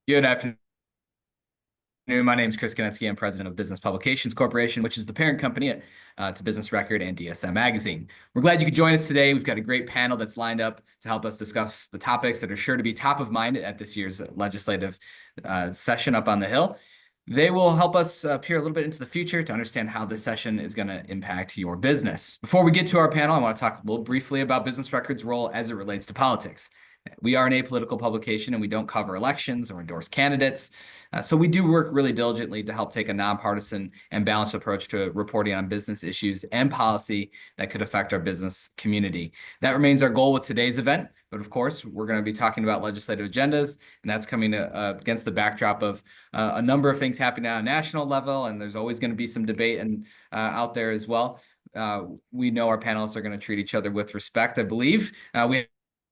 Good afternoon. My name is Chris Konetsky. I'm president of Business Publications Corporation, which is the parent company to Business Record and DSM Magazine. We're glad you could join us today. We've got a great panel that's lined up to help us discuss the topics that are sure to be top of mind at this year's legislative session up on the Hill. They will help us peer a little bit into the future to understand how this session is going to impact your business. Before we get to our panel, I want to talk a little briefly about Business Record's role as it relates to politics. We are an apolitical publication and we don't cover elections or endorse candidates. So we do work really diligently to help take a nonpartisan and balanced approach to reporting on business issues and policy that could affect our business community. That remains our goal with today's event. But of course, we're going to be talking about legislative agendas, and that's coming against the backdrop of a number of things happening at a national level, and there's always going to be some debate out there as well. We know our panelists are going to treat each other with respect, I believe. We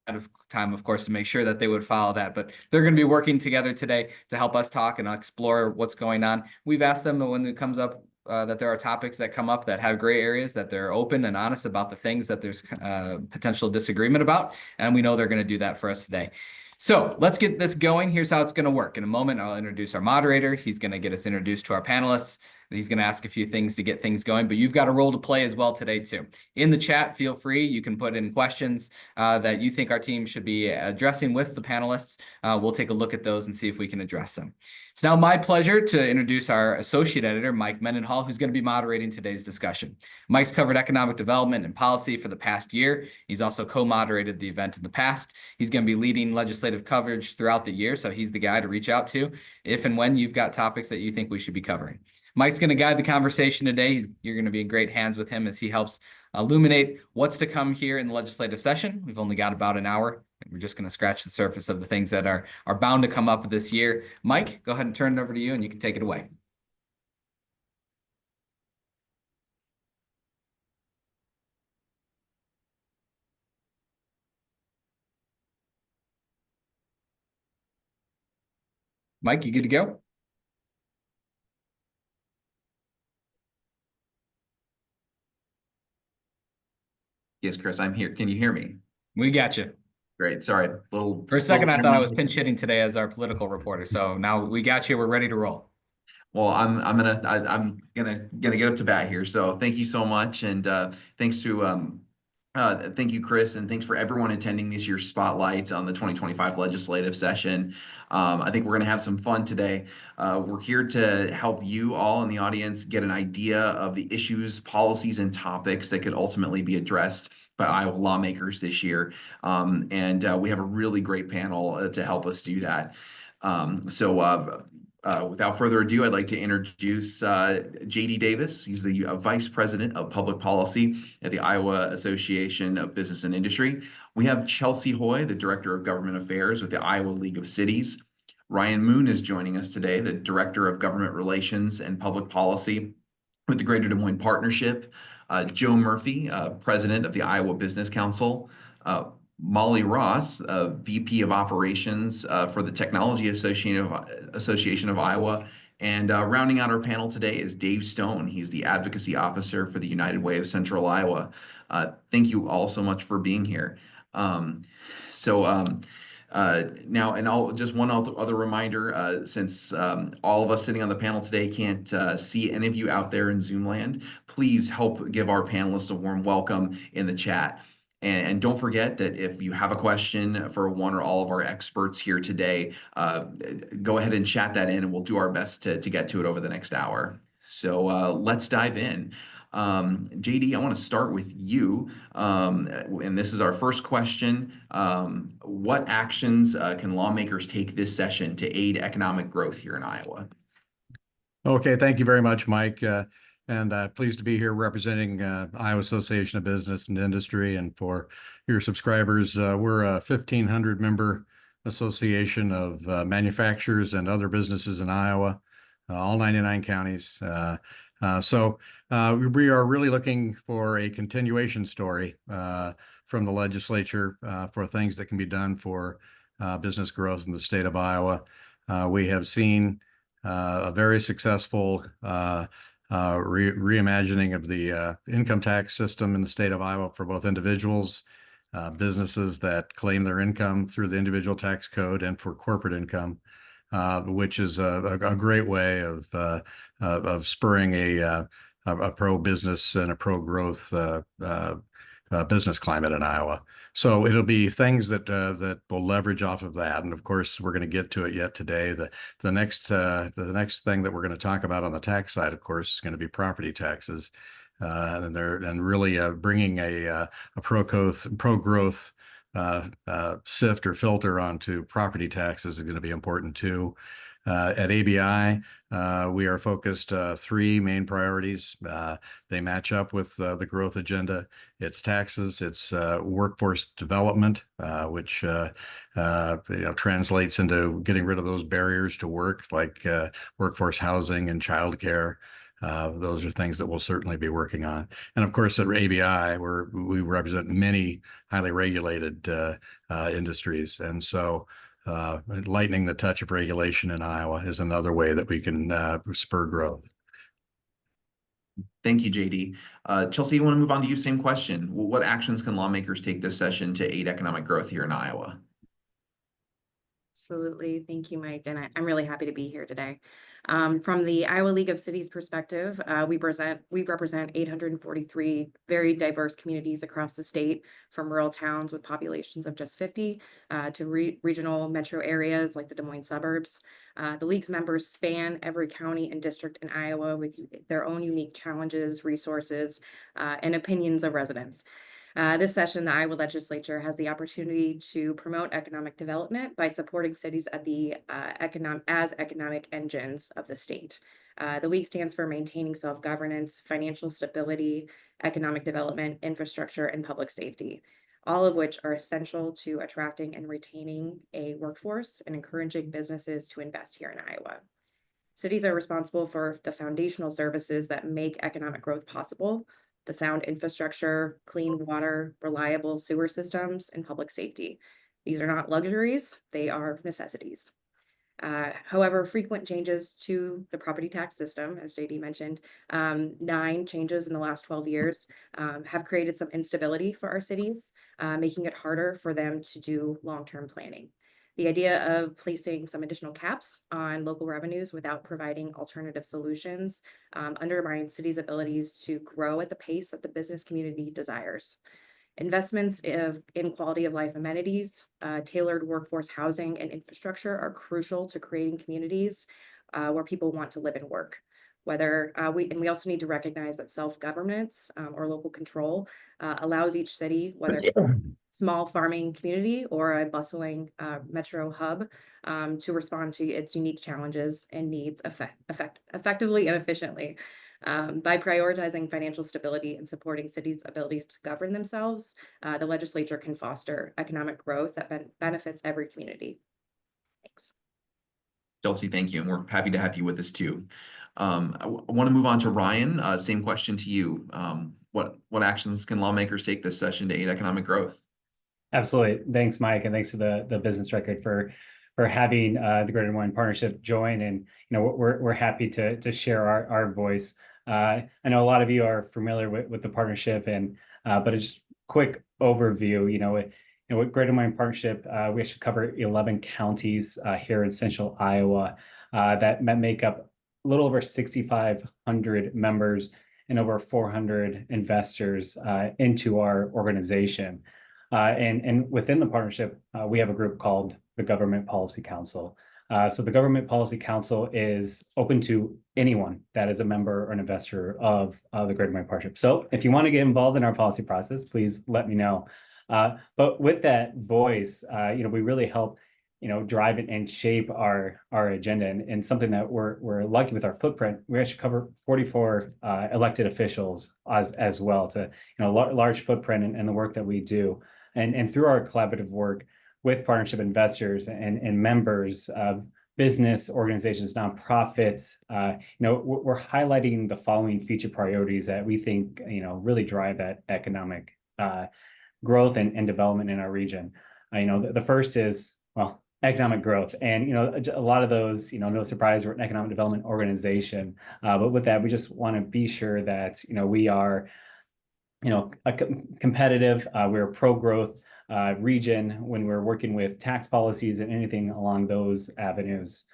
of time, of course, to make sure that they would follow that. But they're going to be working together today to help us talk and explore what's going on. We've asked them when it comes up that there are topics that come up that have gray areas, that they're open and honest about the things that there's potential disagreement about. And we know they're going to do that for us today. So let's get this going. Here's how it's going to work. In a moment, I'll introduce our moderator. He's going to get us introduced to our panelists. He's going to ask a few things to get things going, but you've got a role to play as well today, too. In the chat, feel free. You can put in questions that you think our team should be addressing with the panelists. We'll take a look at those and see if we can address them. It's now my pleasure to introduce our associate editor, Mike Mendenhall, who's going to be moderating today's discussion. Mike's covered economic development and policy for the past year. He's also co-moderated the event in the past. He's going to be leading legislative coverage throughout the year, so he's the guy to reach out to if and when you've got topics that you think we should be covering. Mike's going to guide the conversation today. You're going to be in great hands with him as he helps illuminate what's to come here in the legislative session. We've only got about an hour. We're just going to scratch the surface of the things that are bound to come up this year. Mike, go ahead and turn it over to you and you can take it away. Mike, you good to go? Yes, Chris, I'm here. Can you hear me? We got you. Great. Sorry. For a second, I thought I was pinch hitting today as our political reporter. So now we got you. We're ready to roll. Well, I'm gonna get up to bat here. So thank you so much, and thanks to thank you, Chris, and thanks for everyone attending this year's spotlight on the 2025 legislative session. I think we're going to have some fun today. We're here to help you all in the audience get an idea of the issues, policies, and topics that could ultimately be addressed by Iowa lawmakers this year. And we have a really great panel to help us do that. Without further ado, I'd like to introduce J.D. Davis. He's the Vice President of Public Policy at the Iowa Association of Business and Industry. We have Chelsea Hoy, the Director of Government Affairs with the Iowa League of Cities. Ryan Moon is joining us today, the Director of Government Relations and Public Policy with the Greater Des Moines Partnership. Joe Murphy, President of the Iowa Business Council. Mollie Ross, VP of Operations for the Technology Association of Iowa. And rounding out our panel today is Dave Stone. He's the Advocacy Officer for the United Way of Central Iowa. Thank you all so much for being here. Now, and just one other reminder, since all of us sitting on the panel today can't see any of you out there in Zoom land, please help give our panelists a warm welcome in the chat. And don't forget that if you have a question for one or all of our experts here today, go ahead and chat that in and we'll do our best to get to it over the next hour. So let's dive in. JD, I want to start with you. And this is our first question. What actions can lawmakers take this session to aid economic growth here in Iowa? Okay, thank you very much, Mike. And pleased to be here representing Iowa Association of Business and Industry. And for your subscribers, we're a 1,500 member association of manufacturers and other businesses in Iowa, all 99 counties. So we are really looking for a continuation story from the legislature for things that can be done for business growth in the state of Iowa. We have seen a very successful reimagining of the income tax system in the state of Iowa for both individuals, businesses that claim their income through the individual tax code, and for corporate income. which is a great way of spurring a pro-business and a pro-growth business climate in Iowa. So it'll be things that will leverage off of that, and of course we're going to get to it yet today. The next thing that we're going to talk about on the tax side, of course, is going to be property taxes, and really bringing a pro-growth sift or filter onto property taxes is going to be important too. At ABI, we are focused three main priorities. They match up with the growth agenda. It's taxes, it's workforce development, which translates into getting rid of those barriers to work, like workforce housing and childcare. Those are things that we'll certainly be working on. And of course, at ABI, we represent many highly regulated industries. And so lightening the touch of regulation in Iowa is another way that we can spur growth. Thank you, JD. Chelsea, you want to move on to you? Same question. What actions can lawmakers take this session to aid economic growth here in Iowa? Absolutely. Thank you, Mike. And I'm really happy to be here today. From the Iowa League of Cities perspective, we represent 843 very diverse communities across the state, from rural towns with populations of just 50 to regional metro areas like the Des Moines suburbs. The League's members span every county and district in Iowa with their own unique challenges, resources, and opinions of residents. This session, the Iowa legislature has the opportunity to promote economic development by supporting cities at the economic engines of the state. The League stands for maintaining self-governance, financial stability, economic development, infrastructure, and public safety, all of which are essential to attracting and retaining a workforce and encouraging businesses to invest here in Iowa. Cities are responsible for the foundational services that make economic growth possible: the sound infrastructure, clean water, reliable sewer systems, and public safety. These are not luxuries, they are necessities. However, frequent changes to the property tax system, as JD mentioned, 9 changes in the last 12 years, have created some instability for our cities, making it harder for them to do long-term planning. The idea of placing some additional caps on local revenues without providing alternative solutions undermines cities' abilities to grow at the pace that the business community desires. Investments in quality of life amenities, tailored workforce housing, and infrastructure are crucial to creating communities where people want to live and work. We also need to recognize that self-governance or local control allows each city, whether small farming community or a bustling metro hub, to respond to its unique challenges and needs effectively and efficiently. By prioritizing financial stability and supporting cities' ability to govern themselves, the legislature can foster economic growth that benefits every community. Thanks. Chelsea, thank you. And we're happy to have you with us too. I want to move on to Ryan. Same question to you. What actions can lawmakers take this session to aid economic growth? Absolutely. Thanks, Mike, and thanks to the Business Record for having the Greater Des Moines Partnership join. And we're happy to share our voice. I know a lot of you are familiar with the partnership, and but just quick overview. With Greater Des Moines Partnership, we actually cover 11 counties here in central Iowa that make up a little over 6,500 members and over 400 investors into our organization. And within the partnership, we have a group called the Government Policy Council. So the Government Policy Council is open to anyone that is a member or an investor of the Greater Des Moines Partnership. So if you want to get involved in our policy process, please let me know. But with that voice, we really help drive it and shape our agenda, and something that we're lucky with our footprint. We actually cover 44 elected officials as well, to large footprint in the work that we do, and through our collaborative work with partnership investors and members of business organizations, nonprofits. We're highlighting the following feature priorities that we think really drive that economic growth and development in our region. The first is, well, economic growth. And, a lot of those, no surprise, we're an economic development organization. But with that, we just want to be sure that, we are, competitive, we're pro-growth, region when we're working with tax policies and anything along those avenues.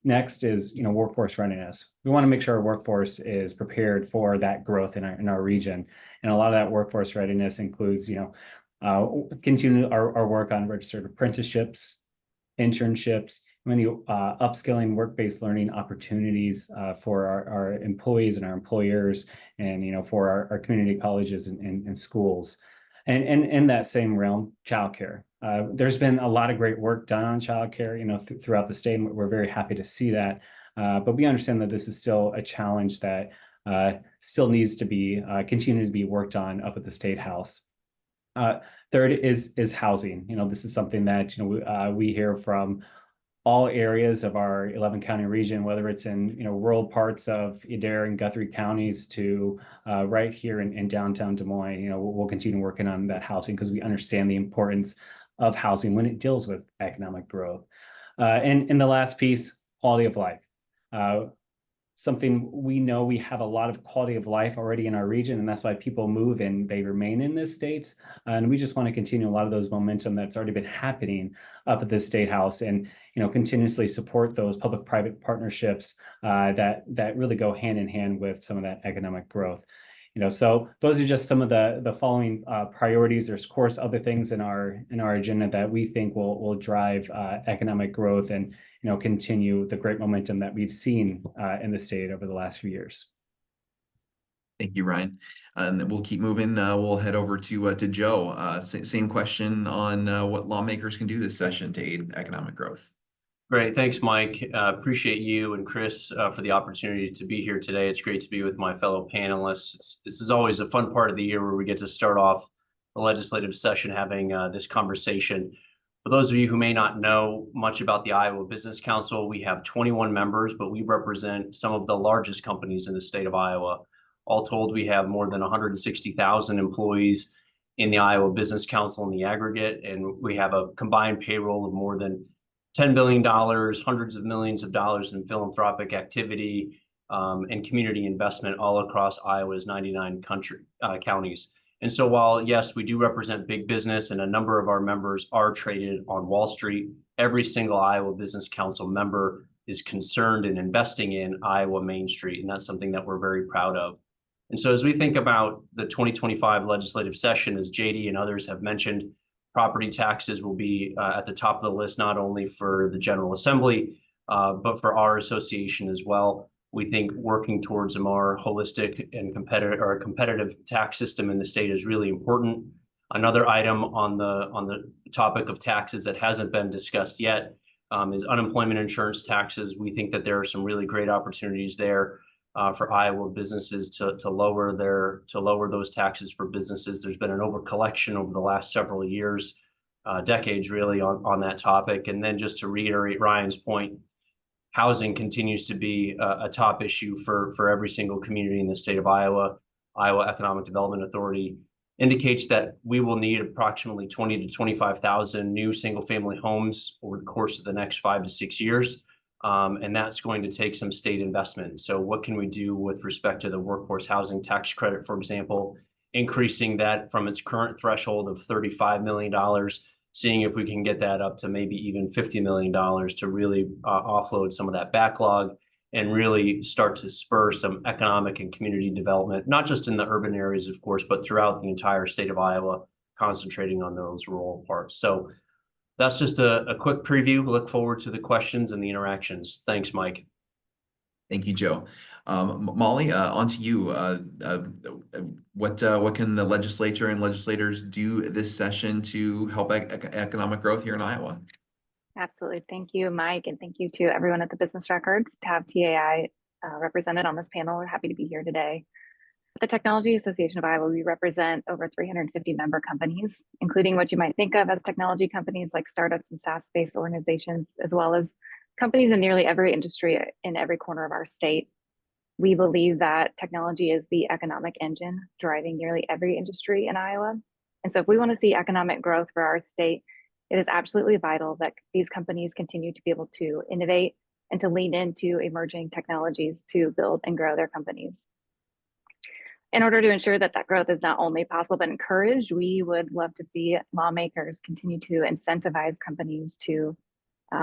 Next is, workforce readiness. We want to make sure our workforce is prepared for that growth in our region. And a lot of that workforce readiness includes, continue our work on registered apprenticeships, internships, many upskilling, work-based learning opportunities for our employees and our employers, and for our community colleges and schools. And in that same realm, childcare. There's been a lot of great work done on childcare, throughout the state, and we're very happy to see that. But we understand that this is still a challenge that still needs to be continue to be worked on up at the State House. Third is housing. This is something that we hear from all areas of our 11-county region, whether it's in rural parts of Adair and Guthrie counties to right here in downtown Des Moines. We'll continue working on that housing because we understand the importance of housing when it deals with economic growth. And the last piece, quality of life. Something we know we have a lot of quality of life already in our region, and that's why people move and they remain in this state. And we just want to continue a lot of those momentum that's already been happening up at the State House, and continuously support those public-private partnerships that really go hand in hand with some of that economic growth. So those are just some of the following priorities. There's, of course, other things in our agenda that we think will drive economic growth and continue the great momentum that we've seen in the state over the last few years. Thank you, Ryan. And we'll keep moving. We'll head over to Joe. Same question on what lawmakers can do this session to aid economic growth. Great. Thanks, Mike. Appreciate you and Chris for the opportunity to be here today. It's great to be with my fellow panelists. This is always a fun part of the year where we get to start off the legislative session having this conversation. For those of you who may not know much about the Iowa Business Council, we have 21 members, but we represent some of the largest companies in the state of Iowa. All told, we have more than 160,000 employees in the Iowa Business Council in the aggregate, and we have a combined payroll of more than $10 billion, hundreds of millions of dollars in philanthropic activity and community investment all across Iowa's 99 counties. And so while, yes, we do represent big business and a number of our members are traded on Wall Street, every single Iowa Business Council member is concerned in investing in Iowa Main Street, and that's something that we're very proud of. And so as we think about the 2025 legislative session, as JD and others have mentioned, property taxes will be at the top of the list, not only for the General Assembly, but for our association as well. We think working towards a more holistic and competitive tax system in the state is really important. Another item on the topic of taxes that hasn't been discussed yet is unemployment insurance taxes. We think that there are some really great opportunities there for Iowa businesses to lower those taxes for businesses. There's been an overcollection over the last several years, decades really, on that topic. And then just to reiterate Ryan's point, housing continues to be a top issue for every single community in the state of Iowa. Iowa Economic Development Authority indicates that we will need approximately 20,000 to 25,000 new single-family homes over the course of the next 5 to 6 years. And that's going to take some state investment. So what can we do with respect to the workforce housing tax credit, for example, increasing that from its current threshold of $35 million, seeing if we can get that up to maybe even $50 million to really offload some of that backlog and really start to spur some economic and community development, not just in the urban areas, of course, but throughout the entire state of Iowa, concentrating on those rural parts. So that's just a quick preview. Look forward to the questions and the interactions. Thanks, Mike. Thank you, Joe. Mollie, on to you. What can the legislature and legislators do this session to help economic growth here in Iowa? Absolutely. Thank you, Mike, and thank you to everyone at the Business Record to have TAI represented on this panel. We're happy to be here today. At the Technology Association of Iowa, we represent over 350 member companies, including what you might think of as technology companies like startups and SaaS-based organizations, as well as companies in nearly every industry in every corner of our state. We believe that technology is the economic engine driving nearly every industry in Iowa. And so if we want to see economic growth for our state, it is absolutely vital that these companies continue to be able to innovate and to lean into emerging technologies to build and grow their companies. In order to ensure that that growth is not only possible but encouraged, we would love to see lawmakers continue to incentivize companies to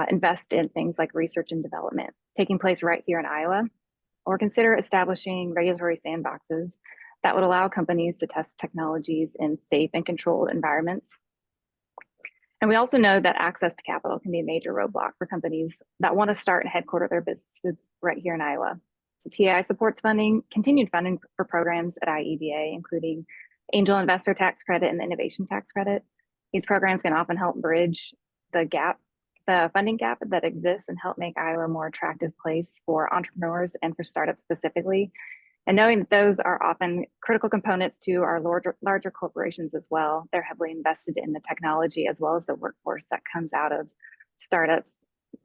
invest in things like research and development taking place right here in Iowa, or consider establishing regulatory sandboxes that would allow companies to test technologies in safe and controlled environments. And we also know that access to capital can be a major roadblock for companies that want to start and headquarter their businesses right here in Iowa. So TAI supports continued funding for programs at IEDA, including Angel Investor Tax Credit and the Innovation Tax Credit. These programs can often help bridge the funding gap that exists, and help make Iowa a more attractive place for entrepreneurs and for startups specifically. And knowing that those are often critical components to our larger corporations as well, they're heavily invested in the technology as well as the workforce that comes out of startups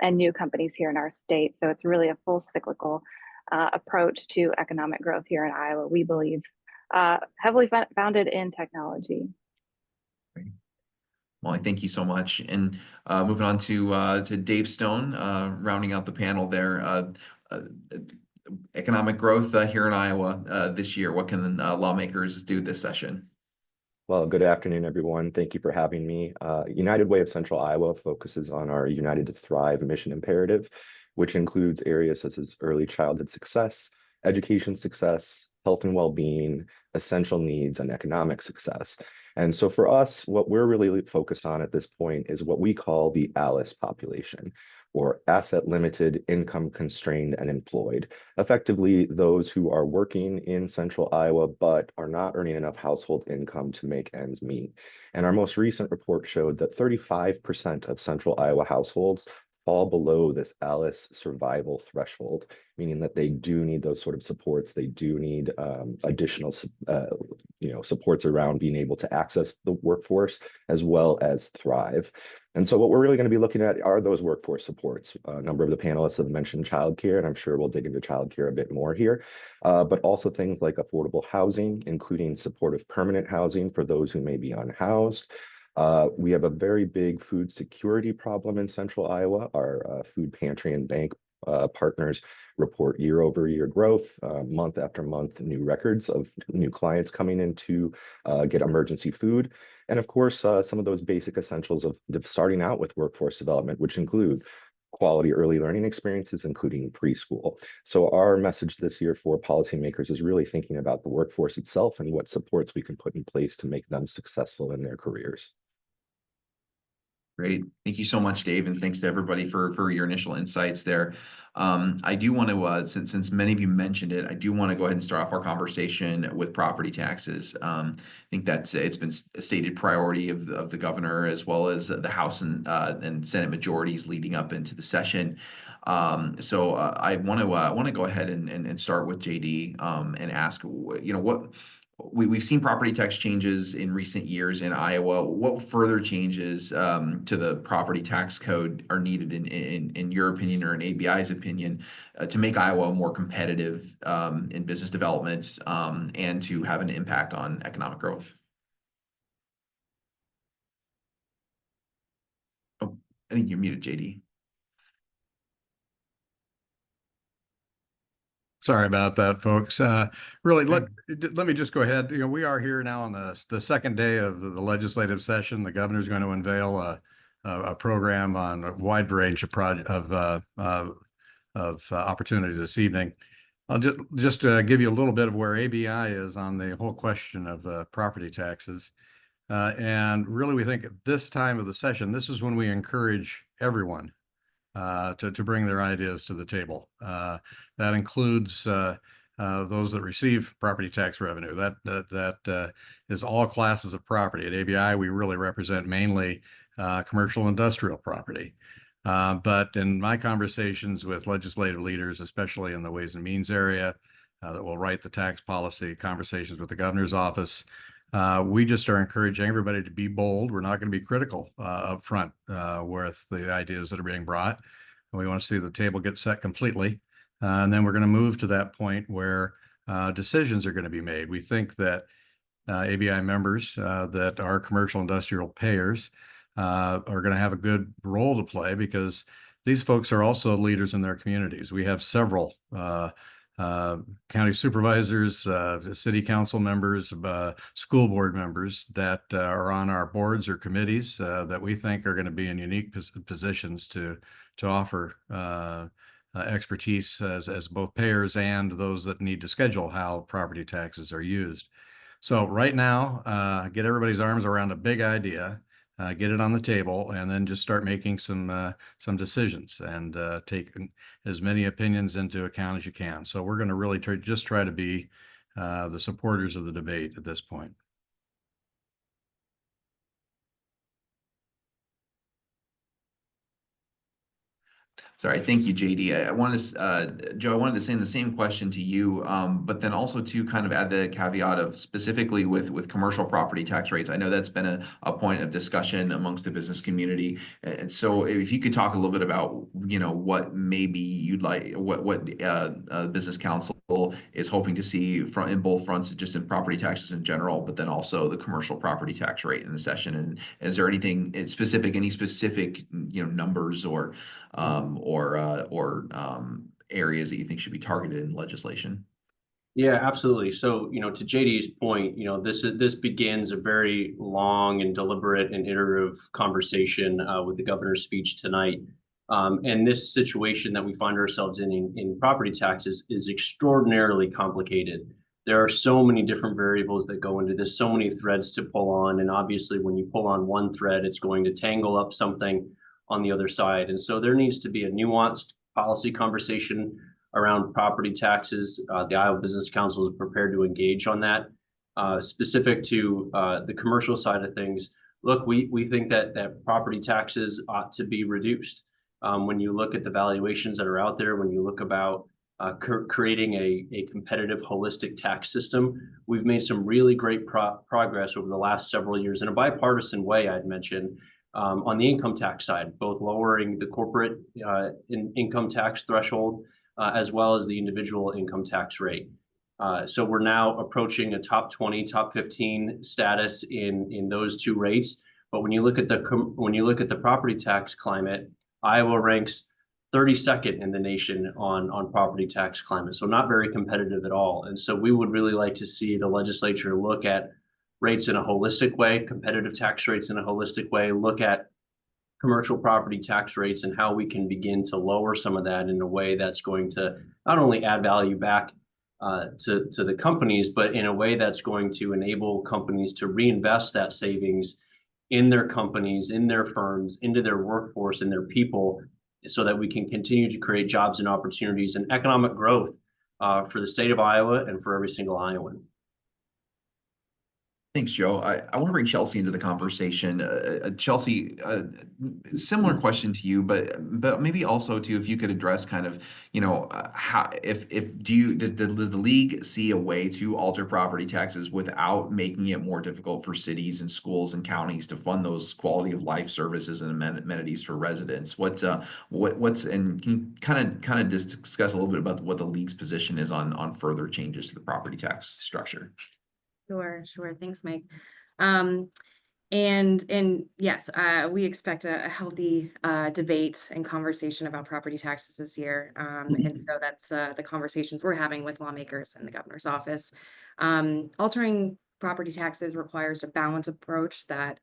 and new companies here in our state. So it's really a full cyclical approach to economic growth here in Iowa, we believe, heavily founded in technology. Mollie, thank you so much. And moving on to Dave Stone, rounding out the panel there. Economic growth here in Iowa this year. What can lawmakers do this session? Well, good afternoon, everyone. Thank you for having me. United Way of Central Iowa focuses on our United to Thrive mission imperative, which includes areas such as early childhood success, education success, health and well-being, essential needs, and economic success. And so for us, what we're really focused on at this point is what we call the ALICE population, or asset limited, income constrained, and employed. Effectively, those who are working in central Iowa but are not earning enough household income to make ends meet. And our most recent report showed that 35% of central Iowa households fall below this ALICE survival threshold, meaning that they do need those sort of supports. They do need additional supports around being able to access the workforce as well as thrive. And so what we're really going to be looking at are those workforce supports. A number of the panelists have mentioned childcare, and I'm sure we'll dig into childcare a bit more here, but also things like affordable housing, including supportive permanent housing for those who may be unhoused. We have a very big food security problem in central Iowa. Our food pantry and bank partners report year-over-year growth, month after month, new records of new clients coming in to get emergency food. And of course, some of those basic essentials of starting out with workforce development, which include quality early learning experiences, including preschool. So our message this year for policymakers is really thinking about the workforce itself and what supports we can put in place to make them successful in their careers. Great. Thank you so much, Dave. And thanks to everybody for your initial insights there. I do want to, since many of you mentioned it, I do want to go ahead and start off our conversation with property taxes. I think that's it's been a stated priority of the governor as well as the House and Senate majorities leading up into the session. So I want to go ahead and start with JD and ask, what we've seen property tax changes in recent years in Iowa. What further changes to the property tax code are needed in your opinion or in ABI's opinion to make Iowa more competitive in business development and to have an impact on economic growth? Oh, I think you're muted, JD. Sorry about that, folks. Really, let me just go ahead. We are here now on the second day of the legislative session. The governor's going to unveil a program on a wide range of opportunities this evening. I'll just give you a little bit of where ABI is on the whole question of property taxes. And really, we think at this time of the session, this is when we encourage everyone to bring their ideas to the table. That includes those that receive property tax revenue. That is all classes of property. At ABI, we really represent mainly commercial industrial property. But in my conversations with legislative leaders, especially in the Ways and Means area, that will write the tax policy, conversations with the governor's office, we just are encouraging everybody to be bold. We're not going to be critical up front with the ideas that are being brought. We want to see the table get set completely. And then we're going to move to that point where decisions are going to be made. We think that ABI members that are commercial industrial payers are going to have a good role to play because these folks are also leaders in their communities. We have several county supervisors, city council members, school board members that are on our boards or committees that we think are going to be in unique positions to offer expertise as both payers and those that need to schedule how property taxes are used. So right now, get everybody's arms around a big idea, get it on the table, and then just start making some decisions and take as many opinions into account as you can. So we're going to really try to be the supporters of the debate at this point. Sorry, thank you, JD. I wanted to, Joe, I wanted to send the same question to you, but then also to kind of add the caveat of specifically with commercial property tax rates. I know that's been a point of discussion amongst the business community. And so if you could talk a little bit about, what maybe you'd like, what the business council is hoping to see in both fronts, just in property taxes in general, but then also the commercial property tax rate in the session. And is there anything specific, any specific, numbers or areas that you think should be targeted in legislation? Yeah, absolutely. So, to JD's point, this begins a very long and deliberate and iterative conversation with the governor's speech tonight. And this situation that we find ourselves in property taxes is extraordinarily complicated. There are so many different variables that go into this, so many threads to pull on. And obviously, when you pull on one thread, it's going to tangle up something on the other side. And so there needs to be a nuanced policy conversation around property taxes. The Iowa Business Council is prepared to engage on that. Specific to the commercial side of things, look, we think that property taxes ought to be reduced. When you look at the valuations that are out there, when you look about creating a competitive, holistic tax system, we've made some really great progress over the last several years in a bipartisan way, I'd mention, on the income tax side, both lowering the corporate income tax threshold as well as the individual income tax rate. So we're now approaching a top 20, top 15 status in those two rates. But when you look at the property tax climate, Iowa ranks 32nd in the nation on property tax climate. So not very competitive at all. And so we would really like to see the legislature look at rates in a holistic way, competitive tax rates in a holistic way, look at commercial property tax rates and how we can begin to lower some of that in a way that's going to not only add value back to the companies, but in a way that's going to enable companies to reinvest that savings in their companies, in their firms, into their workforce and their people, so that we can continue to create jobs and opportunities and economic growth for the state of Iowa and for every single Iowan. Thanks, Joe. I want to bring Chelsea into the conversation. Chelsea, similar question to you, but maybe also to if you could address kind of, how does the league see a way to alter property taxes without making it more difficult for cities and schools and counties to fund those quality of life services and amenities for residents? What's and can you kind of just discuss a little bit about what the league's position is on further changes to the property tax structure? Sure. Thanks, Mike. And yes, we expect a healthy debate and conversation about property taxes this year. And so that's the conversations we're having with lawmakers in the governor's office. Altering property taxes requires a balanced approach that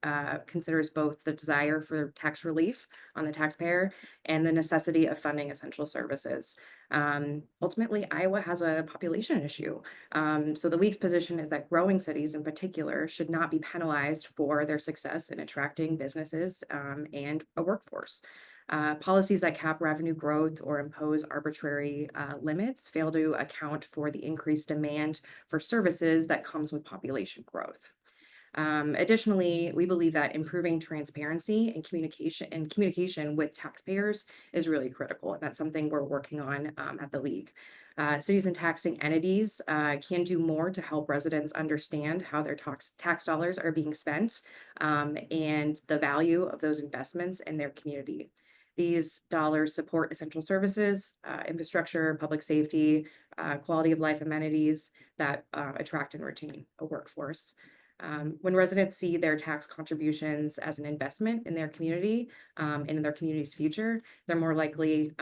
considers both the desire for tax relief on the taxpayer and the necessity of funding essential services. Ultimately, Iowa has a population issue. So the league's position is that growing cities in particular should not be penalized for their success in attracting businesses and a workforce. Policies that cap revenue growth or impose arbitrary limits fail to account for the increased demand for services that comes with population growth. Additionally, we believe that improving transparency and communication with taxpayers is really critical. And that's something we're working on at the league. Cities and taxing entities can do more to help residents understand how their tax dollars are being spent and the value of those investments in their community. These dollars support essential services, infrastructure, public safety, quality of life amenities that attract and retain a workforce. When residents see their tax contributions as an investment in their community and in their community's future, they're more likely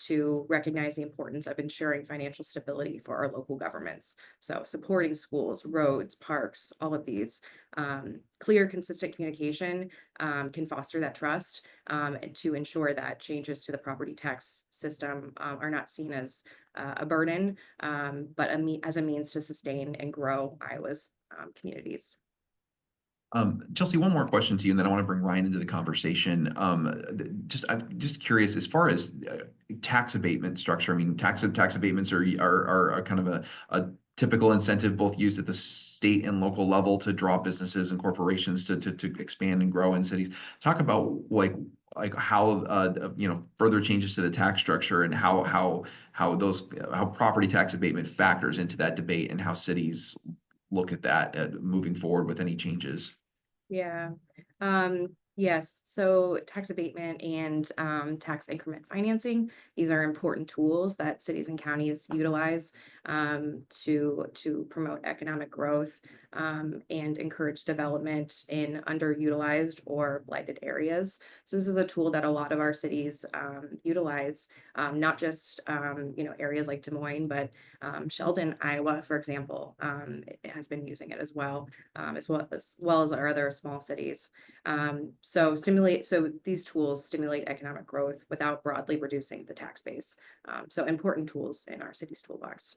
to recognize the importance of ensuring financial stability for our local governments. So supporting schools, roads, parks, all of these. Clear, consistent communication can foster that trust to ensure that changes to the property tax system are not seen as a burden, but as a means to sustain and grow Iowa's communities. Chelsea, one more question to you, and then I want to bring Ryan into the conversation. I'm just curious, as far as tax abatement structure. I mean, tax abatements are kind of a typical incentive, both used at the state and local level to draw businesses and corporations to expand and grow in cities. Talk about like how further changes to the tax structure and how property tax abatement factors into that debate, and how cities look at that moving forward with any changes. Yeah. Yes. So tax abatement and tax increment financing, these are important tools that cities and counties utilize to promote economic growth and encourage development in underutilized or blighted areas. So this is a tool that a lot of our cities utilize, not just areas like Des Moines, but Sheldon, Iowa, for example, it has been using it as well as our other small cities. So these tools stimulate economic growth without broadly reducing the tax base. So important tools in our city's toolbox.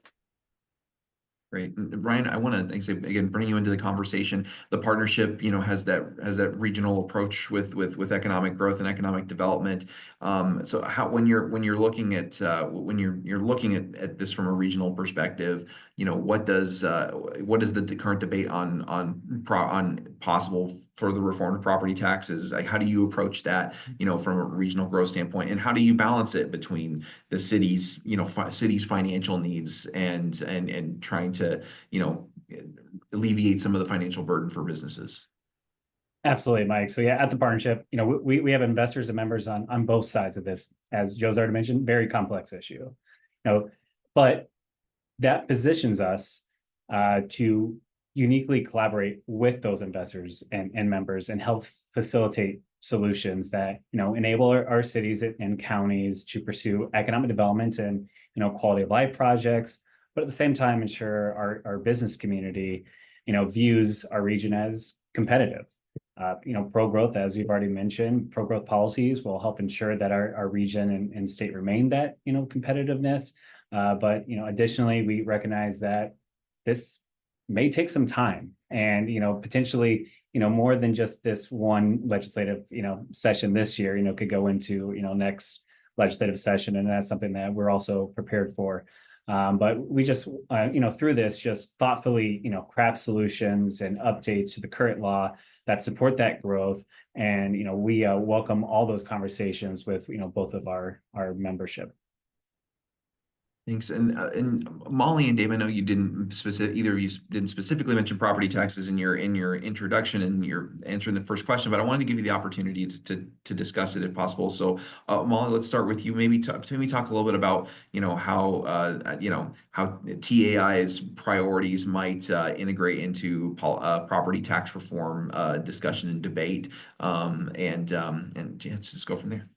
Great. And Ryan, I want to say again, bring you into the conversation. The partnership, has that regional approach with economic growth and economic development. So when you're looking at this from a regional perspective, what does the current debate on possible further reform of property taxes, like how do you approach that, from a regional growth standpoint, and how do you balance it between the city's financial needs and trying to alleviate some of the financial burden for businesses? Absolutely, Mike. So yeah, at the partnership, we have investors and members on both sides of this. As Joe's already mentioned, very complex issue. But that positions us to uniquely collaborate with those investors and members and help facilitate solutions that enable our cities and counties to pursue economic development and quality of life projects, but at the same time ensure our business community views our region as competitive. Pro-growth, as we've already mentioned, pro-growth policies will help ensure that our region and state remain that competitiveness. But additionally, we recognize that this may take some time, and potentially more than just this one legislative session this year. Could go into next legislative session, and that's something that we're also prepared for. But we just through this just thoughtfully craft solutions and updates to the current law that support that growth, and we welcome all those conversations with both of our membership. Thanks. And Molly and Dave, I know you either of you didn't specifically mention property taxes in your introduction and your answering the first question, but I wanted to give you the opportunity to discuss it if possible. So Molly, let's start with you. Maybe talk a little bit about how TAI's priorities might integrate into property tax reform discussion and debate, and let's just go from there.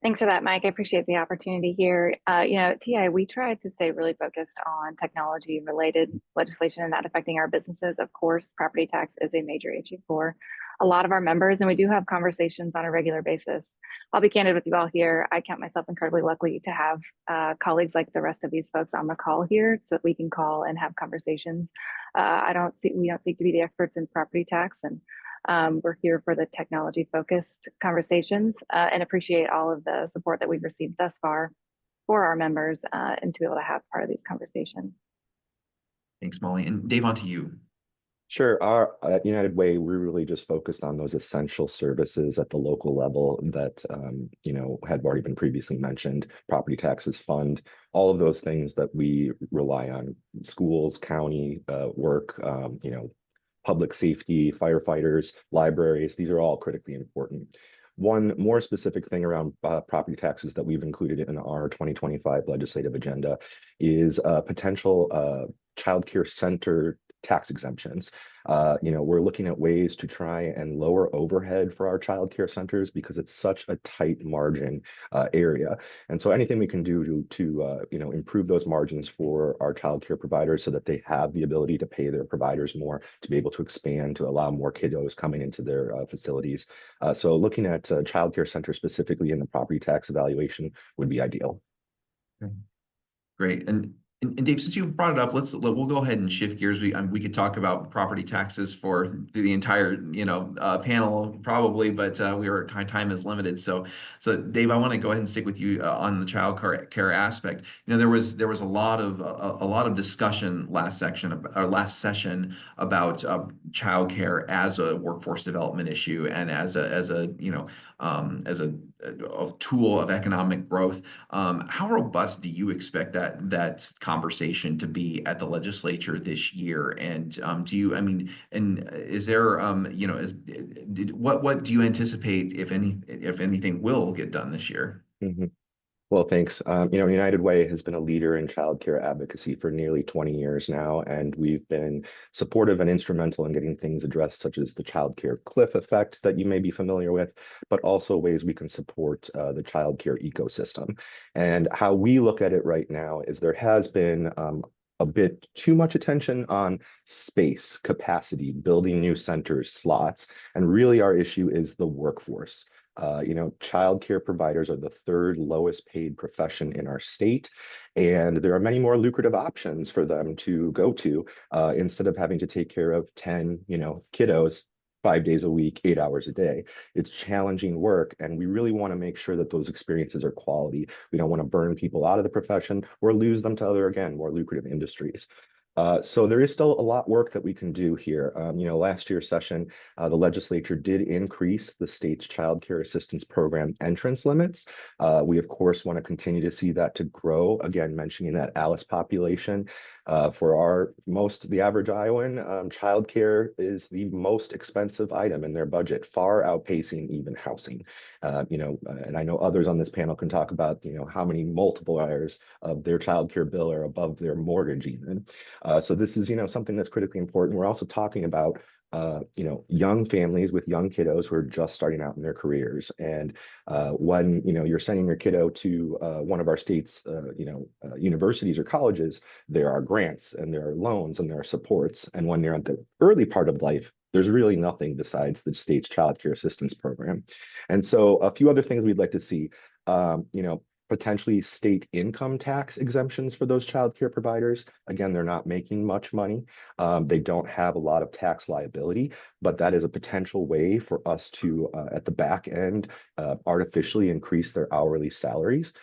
Thanks for that, Mike. I appreciate the opportunity here. At TI, we try to stay really focused on technology-related legislation not affecting our businesses. Of course, property tax is a major issue for a lot of our members, and we do have conversations on a regular basis. I'll be candid with you all here. I count myself incredibly lucky to have colleagues like the rest of these folks on the call here, so that we can call and have conversations. We don't seek to be the experts in property tax, and we're here for the technology-focused conversations, and appreciate all of the support that we've received thus far for our members, and to be able to have part of these conversations. Thanks, Molly. And Dave, on to you. Sure. At United Way, we're really just focused on those essential services at the local level that, had already been previously mentioned. Property taxes fund, all of those things that we rely on: schools, county work, public safety, firefighters, libraries. These are all critically important. One more specific thing around property taxes that we've included in our 2025 legislative agenda is potential childcare center tax exemptions. We're looking at ways to try and lower overhead for our childcare centers because it's such a tight margin area. And so anything we can do to improve those margins for our childcare providers so that they have the ability to pay their providers more, to be able to expand, to allow more kiddos coming into their facilities. So looking at childcare centers specifically in the property tax evaluation would be ideal. Great. And Dave, since you brought it up, we'll go ahead and shift gears. We could talk about property taxes for the entire panel probably, but time is limited. So Dave, I want to go ahead and stick with you on the child care aspect. There was a lot of discussion last session about child care as a workforce development issue and as a tool of economic growth. How robust do you expect that conversation to be at the legislature this year? And is there what do you anticipate, if anything will get done this year? Mm-hmm. Well, thanks. United Way has been a leader in childcare advocacy for nearly 20 years now, and we've been supportive and instrumental in getting things addressed, such as the childcare cliff effect that you may be familiar with, but also ways we can support the childcare ecosystem. And how we look at it right now is there has been a bit too much attention on space, capacity, building new centers, slots, and really our issue is the workforce. Childcare providers are the third lowest paid profession in our state, and there are many more lucrative options for them to go to instead of having to take care of 10, kiddos 5 days a week, 8 hours a day. It's challenging work, and we really want to make sure that those experiences are quality. We don't want to burn people out of the profession or lose them to other, again, more lucrative industries. So there is still a lot of work that we can do here. Last year's session, the legislature did increase the state's child care assistance program entrance limits. We, of course, want to continue to see that to grow. Again, mentioning that ALICE population. For the average Iowan, child care is the most expensive item in their budget, far outpacing even housing. And I know others on this panel can talk about, how many multipliers of their child care bill are above their mortgage even. So this is, something that's critically important. We're also talking about, young families with young kiddos who are just starting out in their careers. And when, you're sending your kiddo to one of our state's, universities or colleges, there are grants and there are loans and there are supports. And when they're at the early part of life, there's really nothing besides the state's child care assistance program. And so a few other things we'd like to see, potentially state income tax exemptions for those childcare providers. Again, they're not making much money. They don't have a lot of tax liability, but that is a potential way for us to, at the back end, artificially increase their hourly salaries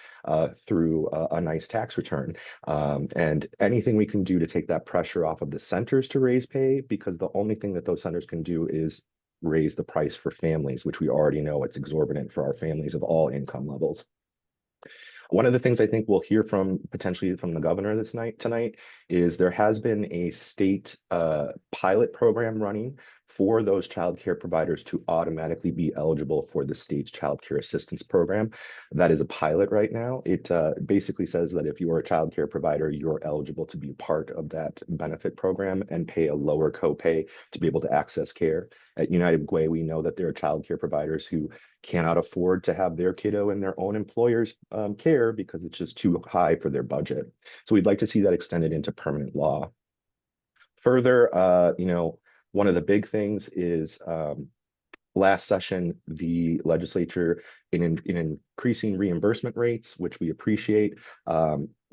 through a nice tax return. And anything we can do to take that pressure off of the centers to raise pay, because the only thing that those centers can do is raise the price for families, which we already know it's exorbitant for our families of all income levels. One of the things I think we'll hear potentially from the governor tonight is there has been a state pilot program running for those child care providers to automatically be eligible for the state's child care assistance program. That is a pilot right now. It basically says that if you are a child care provider, you're eligible to be part of that benefit program and pay a lower copay to be able to access care. At United Way, we know that there are child care providers who cannot afford to have their kiddo in their own employer's care because it's just too high for their budget. So we'd like to see that extended into permanent law. Further, one of the big things is last session, the legislature in increasing reimbursement rates, which we appreciate.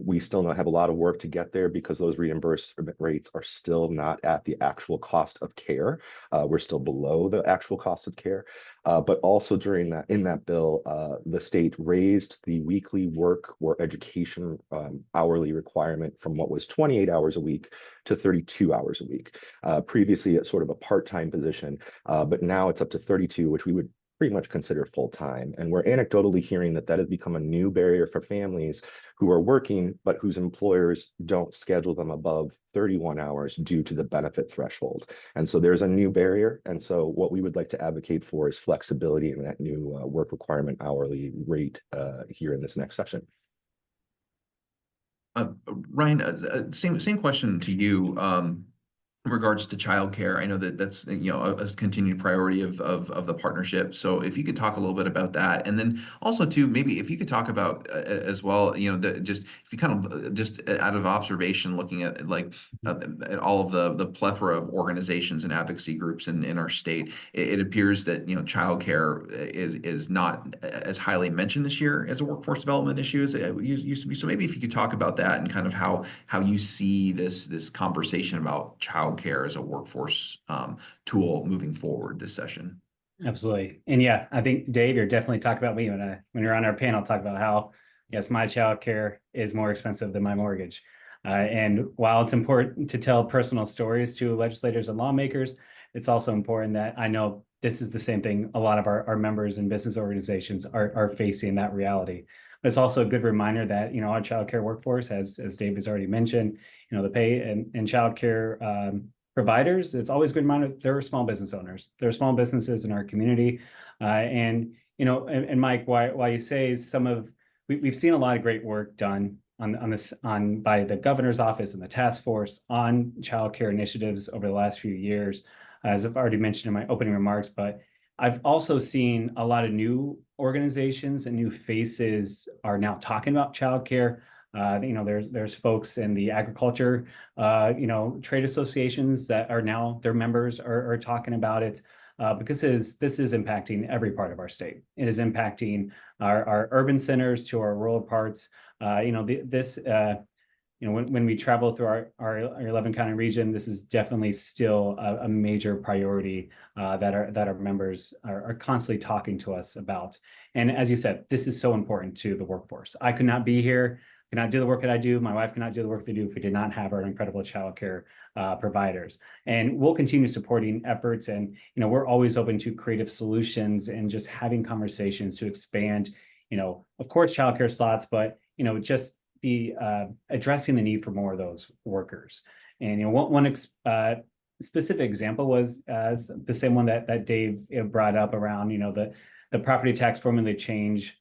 We still have a lot of work to get there because those reimbursement rates are still not at the actual cost of care. We're still below the actual cost of care. But also in that bill, the state raised the weekly work or education hourly requirement from what was 28 hours a week to 32 hours a week. Previously, it's sort of a part-time position, but now it's up to 32, which we would pretty much consider full-time. And we're anecdotally hearing that has become a new barrier for families who are working, but whose employers don't schedule them above 31 hours due to the benefit threshold. And so there's a new barrier. And so what we would like to advocate for is flexibility in that new work requirement hourly rate here in this next session. Ryan, same question to you. in regards to childcare. I know that that's, you know, a continued priority of the partnership. So if you could talk a little bit about that, and then also too, maybe if you could talk about as well, you know, just if you kind of just out of observation, looking at like at all of the plethora of organizations and advocacy groups in our state, it appears that, you know, childcare is not as highly mentioned this year as a workforce development issue as it used to be. So maybe if you could talk about that and kind of how you see this conversation about childcare as a workforce tool moving forward this session. Absolutely. And yeah, I think Dave, you're definitely talking about me when you're on our panel, talk about how, yes, my childcare is more expensive than my mortgage. And while it's important to tell personal stories to legislators and lawmakers, it's also important that I know this is the same thing a lot of our members and business organizations are facing that reality. But it's also a good reminder that, you know, our childcare workforce, as Dave has already mentioned, you know, the pay and childcare providers, it's always a good reminder they're small business owners. They're small businesses in our community. And, you know, and Mike, why you say we've seen a lot of great work done by the governor's office and the task force on childcare initiatives over the last few years, as I've already mentioned in my opening remarks. But I've also seen a lot of new organizations and new faces are now talking about childcare. You know, there's folks in the agriculture, you know, trade associations that are now, their members are talking about it, because this is impacting every part of our state. It is impacting our urban centers to our rural parts. You know, you know, when we travel through our 11 county region, this is definitely still a major priority that our members are constantly talking to us about. And as you said, this is so important to the workforce. I could not be here, could not do the work that I do. My wife could not do the work they do if we did not have our incredible childcare providers. And we'll continue supporting efforts. And, you know, we're always open to creative solutions and just having conversations to expand, you know, of course, childcare slots, but, you know, just the addressing the need for more of those workers. And, you know, one specific example was the same one that Dave brought up around, you know, the property tax formula change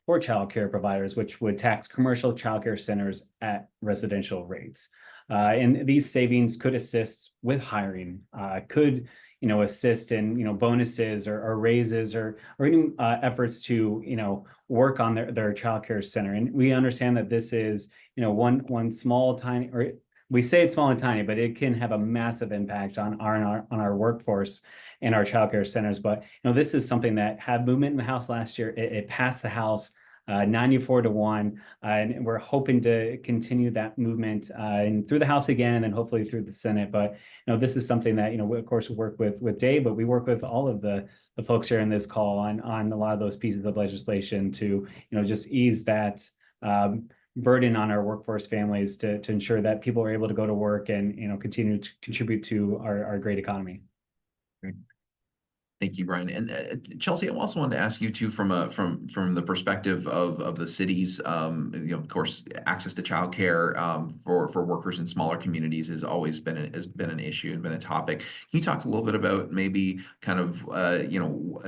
for childcare providers, which would tax commercial childcare centers at residential rates. And these savings could assist with hiring, could, you know, assist in, you know, bonuses or raises or even efforts to, you know, work on their childcare center. And we understand that this is, you know, one small, tiny, or we say it's small and tiny, but it can have a massive impact on our workforce and our childcare centers. But, you know, this is something that had movement in the House last year. It passed the House 94-1, and we're hoping to continue that movement and through the House again, and then hopefully through the Senate. But, you know, this is something that, you know, we, of course, we work with Dave, but we work with all of the folks here in this call on a lot of those pieces of legislation to, you know, just ease that burden on our workforce families to ensure that people are able to go to work and, you know, continue to contribute to our great economy. Great. Thank you, Brian. And Chelsea, I also wanted to ask you too, from the perspective of the cities, you know, of course, access to childcare for workers in smaller communities has always been an issue and been a topic. Can you talk a little bit about maybe kind of you know,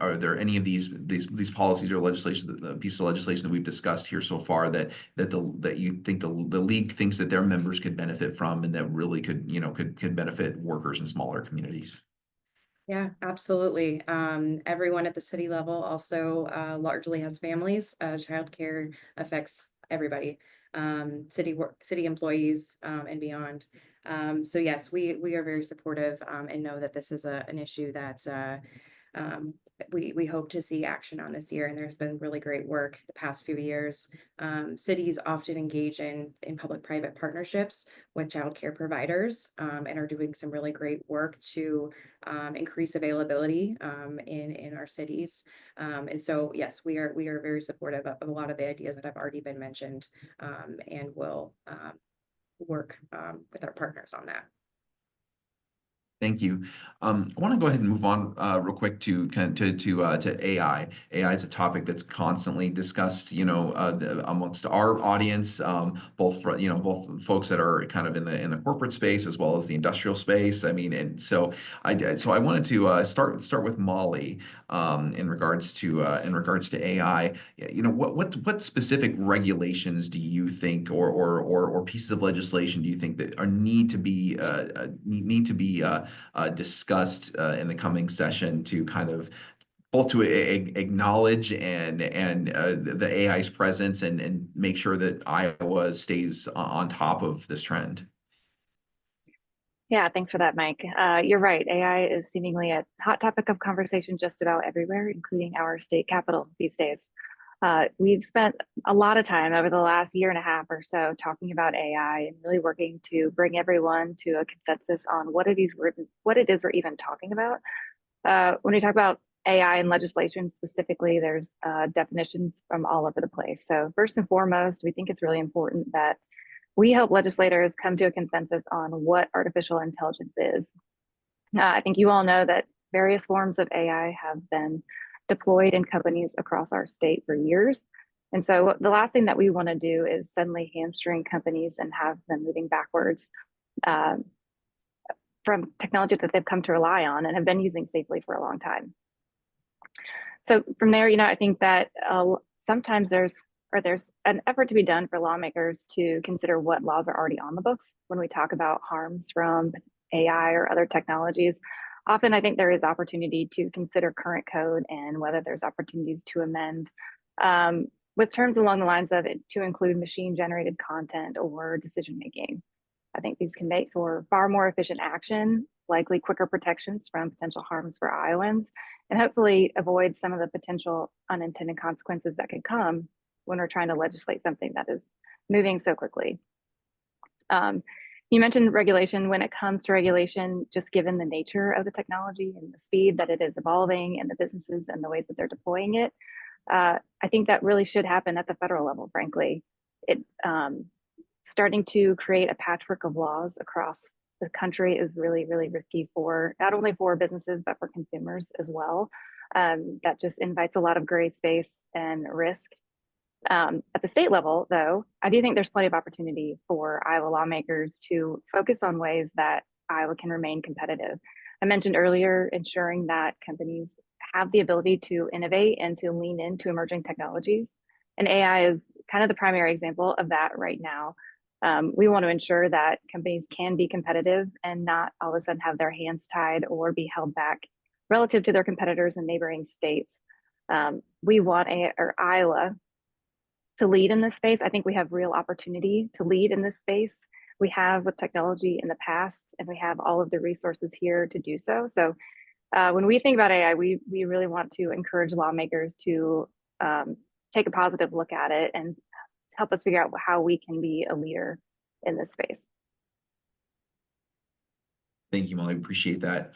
are there any of these policies or legislation, the piece of legislation that we've discussed here so far that you think the league thinks that their members could benefit from and that really could, you know, could benefit workers in smaller communities? Yeah, absolutely. Everyone at the city level also largely has families. Childcare affects everybody, city employees and beyond. So yes, we are very supportive and know that this is an issue that we hope to see action on this year. And there's been really great work the past few years. Cities often engage in public-private partnerships with childcare providers and are doing some really great work to increase availability in our cities. And so, yes, we are very supportive of a lot of the ideas that have already been mentioned and will work with our partners on that. Thank you. I want to go ahead and move on real quick to to AI. AI is a topic that's constantly discussed, amongst our audience, both both folks that are kind of in the corporate space as well as the industrial space. I mean, and so I wanted to start with Mollie in regards to AI. What specific regulations do you think or pieces of legislation do you think that need to be discussed in the coming session to kind of both to acknowledge and the AI's presence and make sure that Iowa stays on top of this trend? Yeah, thanks for that, Mike. You're right. AI is seemingly a hot topic of conversation just about everywhere, including our state capital these days. We've spent a lot of time over the last year and a half or so talking about AI and really working to bring everyone to a consensus on what it is we're even talking about. When we talk about AI and legislation specifically, there's definitions from all over the place. So first and foremost, we think it's really important that we help legislators come to a consensus on what artificial intelligence is. I think you all know that various forms of AI have been deployed in companies across our state for years. And so the last thing that we want to do is suddenly hamstring companies and have them moving backwards from technology that they've come to rely on and have been using safely for a long time. So from there, I think that sometimes there's an effort to be done for lawmakers to consider what laws are already on the books when we talk about harms from AI or other technologies. Often I think there is opportunity to consider current code and whether there's opportunities to amend with terms along the lines of it to include machine generated content or decision making. I think these can make for far more efficient action, likely quicker protections from potential harms for Iowans, and hopefully avoid some of the potential unintended consequences that could come when we're trying to legislate something that is moving so quickly. You mentioned regulation. When it comes to regulation, just given the nature of the technology and the speed that it is evolving and the businesses and the ways that they're deploying it, I think that really should happen at the federal level, frankly. Starting to create a patchwork of laws across the country is really, really risky for not only for businesses, but for consumers as well. That just invites a lot of gray space and risk. At the state level, though, I do think there's plenty of opportunity for Iowa lawmakers to focus on ways that Iowa can remain competitive. I mentioned earlier, ensuring that companies have the ability to innovate and to lean into emerging technologies. And AI is kind of the primary example of that right now. We want to ensure that companies can be competitive and not all of a sudden have their hands tied or be held back relative to their competitors in neighboring states. We want Iowa to lead in this space. I think we have real opportunity to lead in this space. We have with technology in the past, and we have all of the resources here to do so. So when we think about AI, we really want to encourage lawmakers to take a positive look at it and help us figure out how we can be a leader in this space. Thank you, Mollie. Appreciate that.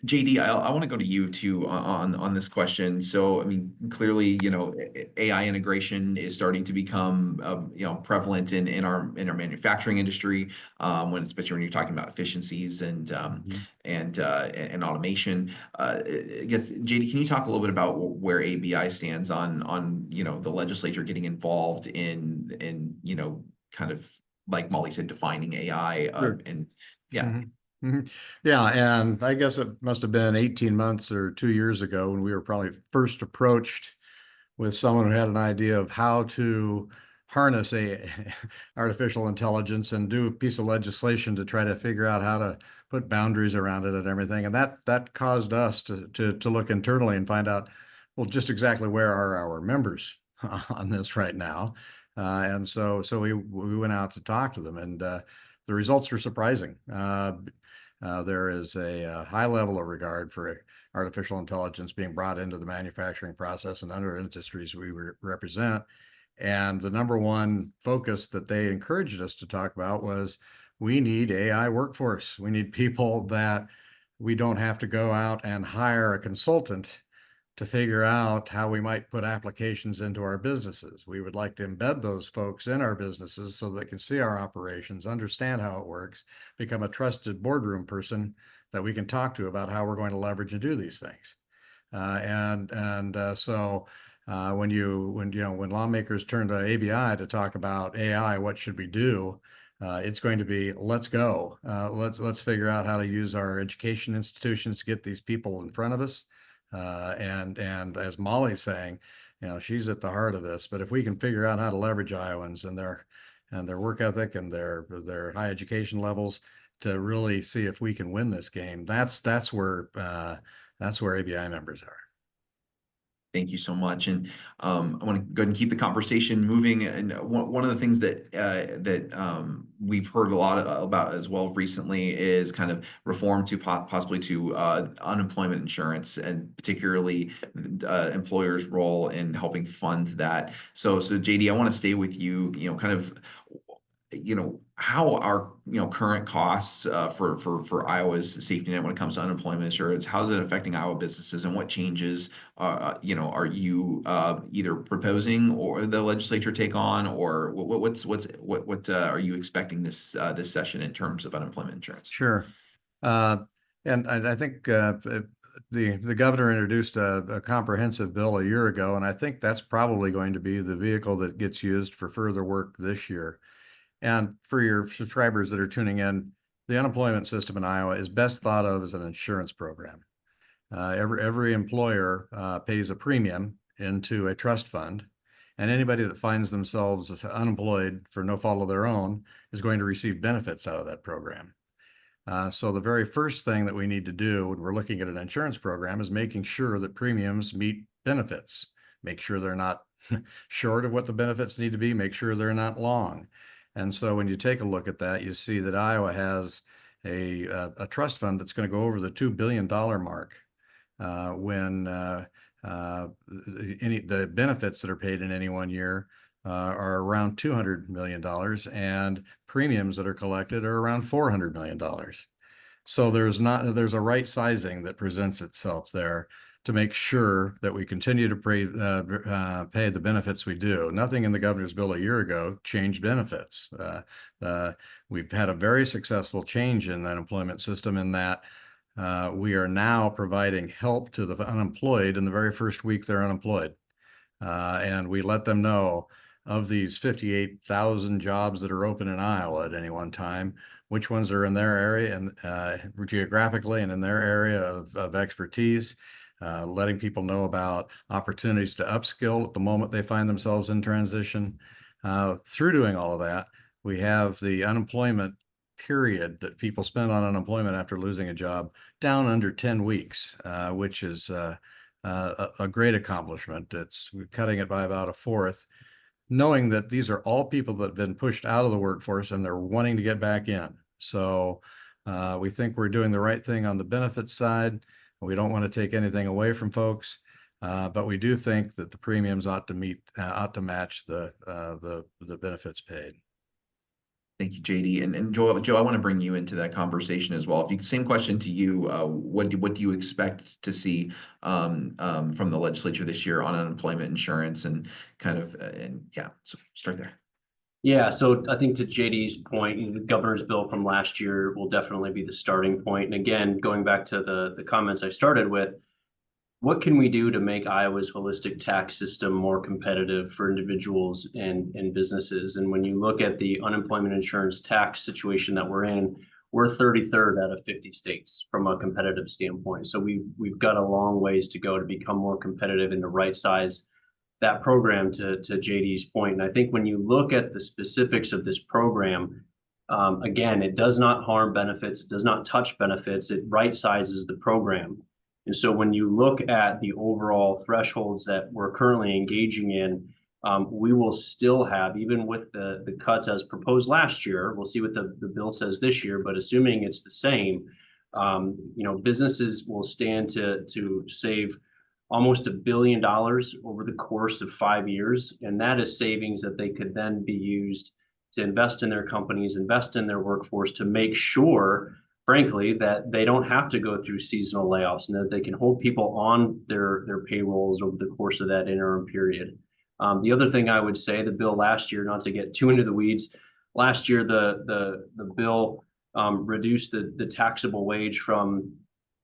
JD, I want to go to you too on this question. So, I mean, clearly, AI integration is starting to become, prevalent in our manufacturing industry, especially when you're talking about efficiencies and automation. I guess, JD, can you talk a little bit about where ABI stands on the legislature getting involved in kind of like Mollie said, defining AI Sure. and yeah. Mm-hmm. Mm-hmm. Yeah, and I guess it must have been 18 months or 2 years ago when we were probably first approached with someone who had an idea of how to harness artificial intelligence and do a piece of legislation to try to figure out how to put boundaries around it and everything. And that caused us to look internally and find out, well, just exactly where are our members on this right now. And so we went out to talk to them, and the results were surprising. There is a high level of regard for artificial intelligence being brought into the manufacturing process and other industries we represent. And the number one focus that they encouraged us to talk about was we need AI workforce. We need people that we don't have to go out and hire a consultant to figure out how we might put applications into our businesses. We would like to embed those folks in our businesses so they can see our operations, understand how it works, become a trusted boardroom person that we can talk to about how we're going to leverage and do these things. So when lawmakers turn to ABI to talk about AI, what should we do? It's going to be, let's go. Let's figure out how to use our education institutions to get these people in front of us. And as Mollie's saying, she's at the heart of this. But if we can figure out how to leverage Iowans and their work ethic and their high education levels to really see if we can win this game, that's where ABI members are. Thank you so much. And I want to go ahead and keep the conversation moving. And one of the things that we've heard a lot about as well recently is kind of reform to possibly to unemployment insurance, and particularly employers' role in helping fund that. So JD, I want to stay with you, kind of, how are, current costs for Iowa's safety net when it comes to unemployment insurance, how is it affecting Iowa businesses, and what changes, are you either proposing or the legislature take on, or what are you expecting this session in terms of unemployment insurance? Sure. And I think the governor introduced a comprehensive bill a year ago, and I think that's probably going to be the vehicle that gets used for further work this year. And for your subscribers that are tuning in, the unemployment system in Iowa is best thought of as an insurance program. Every employer pays a premium into a trust fund, and anybody that finds themselves unemployed for no fault of their own is going to receive benefits out of that program. So the very first thing that we need to do when we're looking at an insurance program is making sure that premiums meet benefits. Make sure they're not short of what the benefits need to be. Make sure they're not long. And so when you take a look at that, you see that Iowa has a trust fund that's going to go over the $2 billion mark when the benefits that are paid in any one year are around $200 million, and premiums that are collected are around $400 million. So there's a right sizing that presents itself there to make sure that we continue to pay the benefits we do. Nothing in the governor's bill a year ago changed benefits. We've had a very successful change in the unemployment system in that we are now providing help to the unemployed in the very first week they're unemployed. And we let them know of these 58,000 jobs that are open in Iowa at any one time, which ones are in their area and geographically and in their area of expertise. Letting people know about opportunities to upskill at the moment they find themselves in transition. Through doing all of that, we have the unemployment period that people spend on unemployment after losing a job down under 10 weeks, which is a great accomplishment. We're cutting it by about a fourth, knowing that these are all people that have been pushed out of the workforce and they're wanting to get back in. So we think we're doing the right thing on the benefits side. We don't want to take anything away from folks, but we do think that the premiums ought to match the benefits paid. Thank you, JD. And Joe, I want to bring you into that conversation as well. Same question to you. What do you expect to see from the legislature this year on unemployment insurance, and kind of so start there. Yeah, so I think to JD's point, the governor's bill from last year will definitely be the starting point. And again, going back to the comments I started with, what can we do to make Iowa's holistic tax system more competitive for individuals and businesses? And when you look at the unemployment insurance tax situation that we're in, we're 33rd out of 50 states from a competitive standpoint. So we've got a long ways to go to become more competitive and to right size that program to JD's point. And I think when you look at the specifics of this program, again, it does not harm benefits, it does not touch benefits, it right sizes the program. And so when you look at the overall thresholds that we're currently engaging in, we will still have, even with the cuts as proposed last year, we'll see what the bill says this year, but assuming it's the same, businesses will stand to save almost $1 billion over the course of 5 years. And that is savings that they could then be used to invest in their companies, invest in their workforce, to make sure, frankly, that they don't have to go through seasonal layoffs and that they can hold people on their payrolls over the course of that interim period. The other thing I would say, the bill last year, not to get too into the weeds, last year the bill reduce the taxable wage from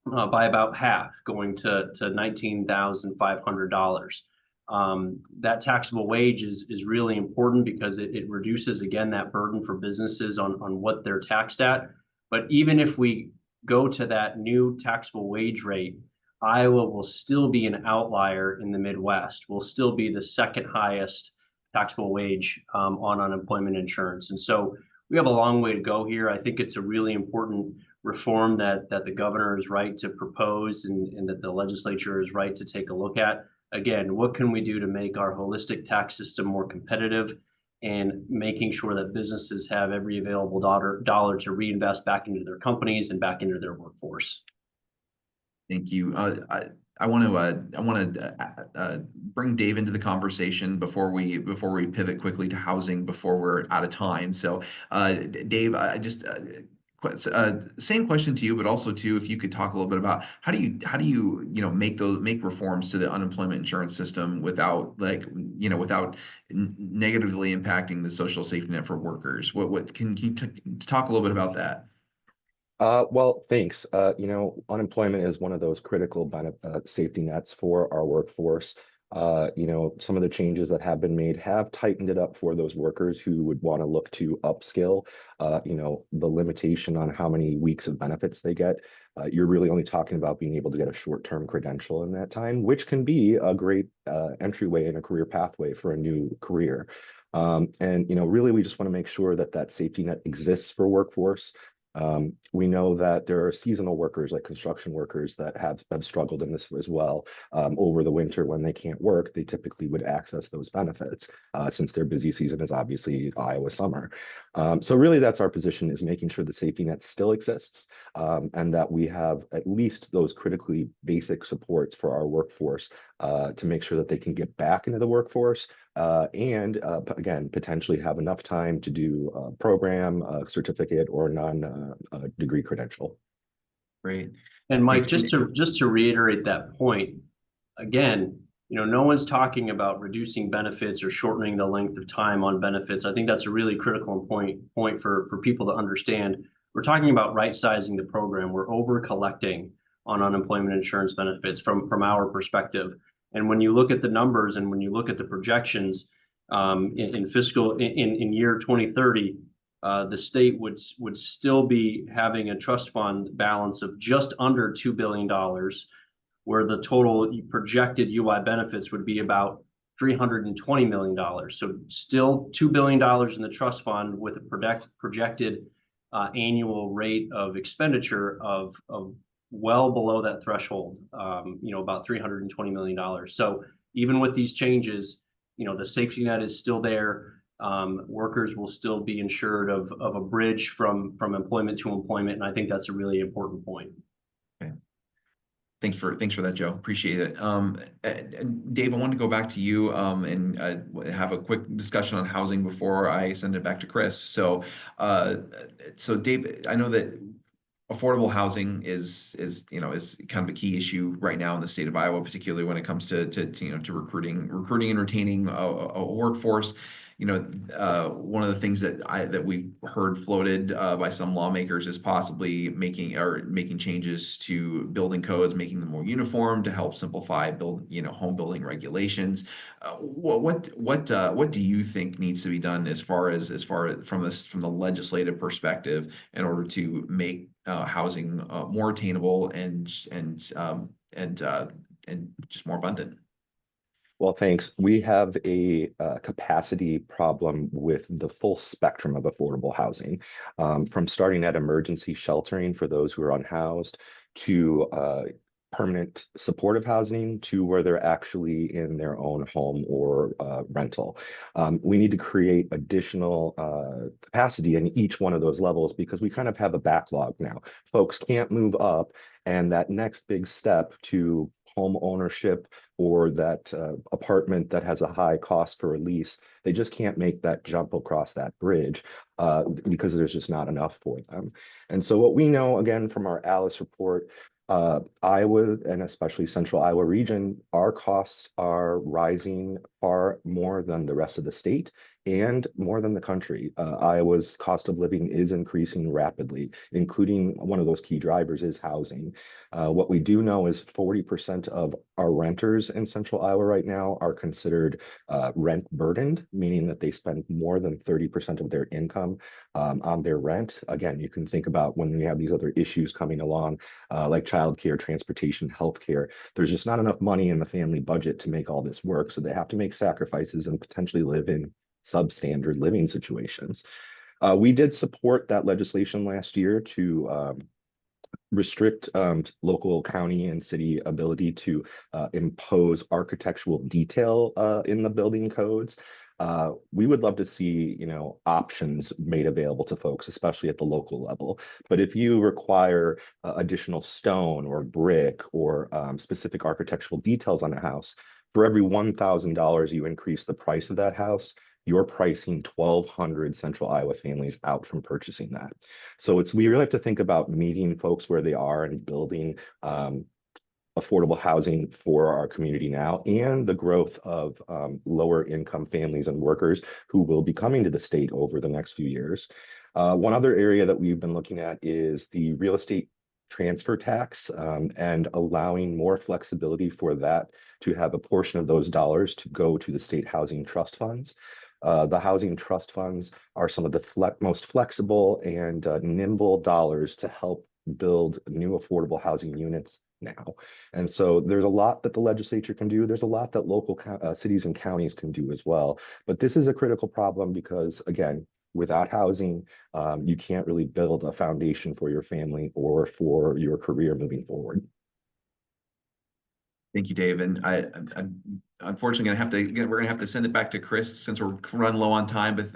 by about half, going to $19,500. That taxable wage is really important because it reduces, again, that burden for businesses on what they're taxed at. But even if we go to that new taxable wage rate, Iowa will still be an outlier in the Midwest. Will still be the second highest taxable wage on unemployment insurance. And so we have a long way to go here. I think it's a really important reform that the governor is right to propose and that the legislature is right to take a look at. Again, what can we do to make our holistic tax system more competitive and making sure that businesses have every available dollar to reinvest back into their companies and back into their workforce? Thank you. I want to bring Dave into the conversation before we pivot quickly to housing before we're out of time. So, Dave, same question to you, but also too, if you could talk a little bit about how do you make reforms to the unemployment insurance system without without negatively impacting the social safety net for workers? What can you talk a little bit about that? Well, thanks. Unemployment is one of those critical safety nets for our workforce. Some of the changes that have been made have tightened it up for those workers who would want to look to upskill. The limitation on how many weeks of benefits they get. You're really only talking about being able to get a short-term credential in that time, which can be a great entryway and a career pathway for a new career. Really, we just want to make sure that that safety net exists for workforce. We know that there are seasonal workers like construction workers that have struggled in this as well. Over the winter when they can't work, they typically would access those benefits since their busy season is obviously Iowa summer. So really that's our position, is making sure the safety net still exists and that we have at least those critically basic supports for our workforce to make sure that they can get back into the workforce and again, potentially have enough time to do a program, a certificate, or non-degree credential. Great. And Mike, just to reiterate that point, again, no one's talking about reducing benefits or shortening the length of time on benefits. I think that's a really critical point for people to understand. We're talking about right-sizing the program. We're over-collecting on unemployment insurance benefits from our perspective. And when you look at the numbers and when you look at the projections in year 2030, the state would still be having a trust fund balance of just under $2 billion, where the total projected UI benefits would be about $320 million. So still $2 billion in the trust fund with a projected annual rate of expenditure of well below that threshold, about $320 million. So even with these changes, the safety net is still there. Workers will still be insured of a bridge from employment to employment. And I think that's a really important point. Okay. Thanks for that, Joe. Appreciate it. Dave, I want to go back to you and have a quick discussion on housing before I send it back to Chris. So Dave, I know that affordable housing is kind of a key issue right now in the state of Iowa, particularly when it comes to recruiting and retaining a workforce. One of the things that we've heard floated by some lawmakers is possibly making changes to building codes, making them more uniform to help simplify home building regulations. What do you think needs to be done as far as from the legislative perspective in order to make housing more attainable and just more abundant? Well, thanks. We have a capacity problem with the full spectrum of affordable housing, from starting at emergency sheltering for those who are unhoused to permanent supportive housing to where they're actually in their own home or rental. We need to create additional capacity in each one of those levels because we kind of have a backlog now. Folks can't move up, and that next big step to home ownership or that apartment that has a high cost for a lease, they just can't make that jump across that bridge because there's just not enough for them. And so what we know, again, from our Alice report, Iowa and especially central Iowa region, our costs are rising far more than the rest of the state and more than the country. Iowa's cost of living is increasing rapidly, including one of those key drivers is housing. What we do know is 40% of our renters in Central Iowa right now are considered rent burdened, meaning that they spend more than 30% of their income on their rent. Again, you can think about when we have these other issues coming along, like childcare, transportation, healthcare. There's just not enough money in the family budget to make all this work. So they have to make sacrifices and potentially live in substandard living situations. We did support that legislation last year to restrict local county and city ability to impose architectural detail in the building codes. We would love to see, options made available to folks, especially at the local level. But if you require additional stone or brick or specific architectural details on a house, for every $1,000 you increase the price of that house, you're pricing 1,200 Central Iowa families out from purchasing that. So we really have to think about meeting folks where they are and building affordable housing for our community now, and the growth of lower income families and workers who will be coming to the state over the next few years. One other area that we've been looking at is the real estate transfer tax and allowing more flexibility for that to have a portion of those dollars to go to the state housing trust funds. The housing trust funds are some of the most flexible and nimble dollars to help build new affordable housing units now. And so there's a lot that the legislature can do. There's a lot that local cities and counties can do as well. But this is a critical problem because, again, without housing, you can't really build a foundation for your family or for your career moving forward. Thank you, Dave. And I'm unfortunately we're gonna have to send it back to Chris since we're running low on time. But